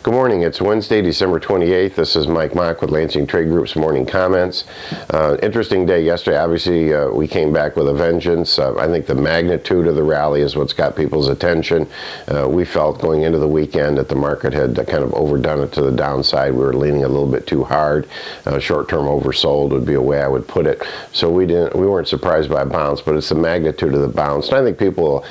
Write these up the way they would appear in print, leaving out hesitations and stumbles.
Good morning. It's Wednesday, December 28th. This is Mike Mock with Lansing Trade Group's Morning Comments. Interesting day yesterday. Obviously, we came back with a vengeance. I think the magnitude of the rally is what's got people's attention. We felt going into the weekend that the market had kind of overdone it to the downside. We were leaning a little bit too hard. Short-term oversold would be a way I would put it. So we weren't surprised by a bounce, but it's the magnitude of the bounce. And I think people,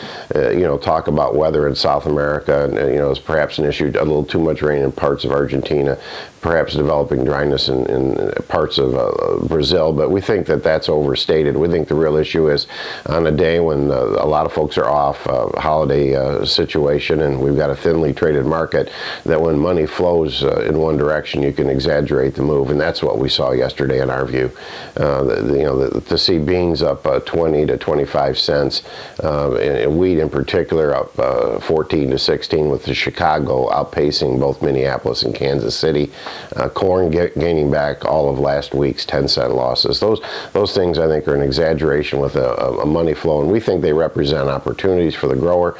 talk about weather in South America, and is perhaps an issue. A little too much rain in parts of Argentina, perhaps developing dryness in parts of Brazil, but we think that that's overstated. We think the real issue is on a day when a lot of folks are off, holiday situation, and we've got a thinly traded market, that when money flows in one direction, you can exaggerate the move, and that's what we saw yesterday in our view. To see beans up 20 to 25 cents, and wheat in particular up 14 to 16, with the Chicago outpacing both Minneapolis and Kansas City. Corn gaining back all of last week's 10-cent losses. Those things, I think, are an exaggeration with a money flow, and we think they represent opportunities for the grower.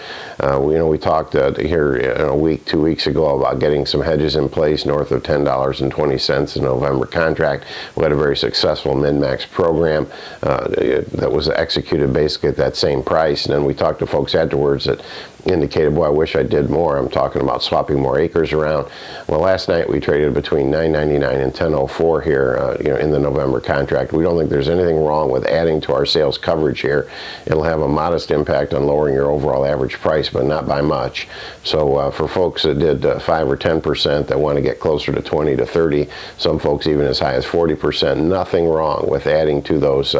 We talked here a week, 2 weeks ago about getting some hedges in place north of $10.20 in November contract. We had a very successful min-max program that was executed basically at that same price, and then we talked to folks afterwards that indicated, boy, I wish I did more. I'm talking about swapping more acres around. Well, last night we traded between $9.99 and $10.04 here, in the November contract. We don't think there's anything wrong with adding to our sales coverage here. It'll have a modest impact on lowering your overall average price, but not by much. So for folks that did 5 or 10% that want to get closer to 20 to 30, some folks even as high as 40%, nothing wrong with adding to those,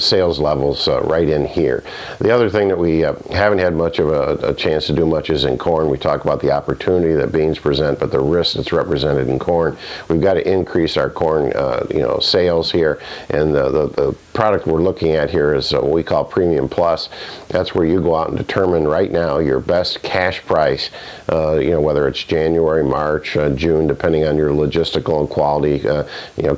sales levels right in here. The other thing that we haven't had much of a chance to do much is in corn. We talk about the opportunity that beans present, but the risk that's represented in corn. We've got to increase our corn, sales here, and the product we're looking at here is what we call Premium Plus. That's where you go out and determine right now your best cash price, whether it's January, March, June, depending on your logistical and quality,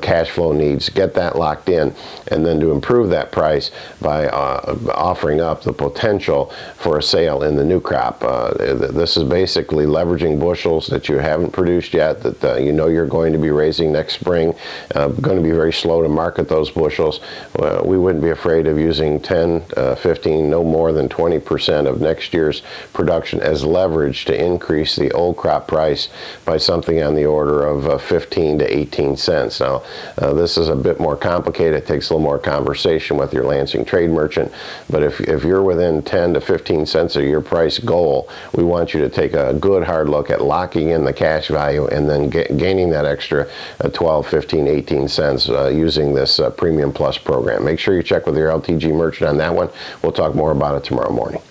cash flow needs. Get that locked in, and then to improve that price by offering up the potential for a sale in the new crop. This is basically leveraging bushels that you haven't produced yet, that you're going to be raising next spring. Going to be very slow to market those bushels. We wouldn't be afraid of using 10, 15, no more than 20% of next year's production as leverage to increase the old crop price by something on the order of 15 to 18 cents. Now, this is a bit more complicated. It takes a little more conversation with your Lansing trade merchant, but if you're within 10 to 15 cents of your price goal, we want you to take a good hard look at locking in the cash value and then gaining that extra 12, 15, 18 cents using this Premium Plus program. Make sure you check with your LTG merchant on that one. We'll talk more about it tomorrow morning.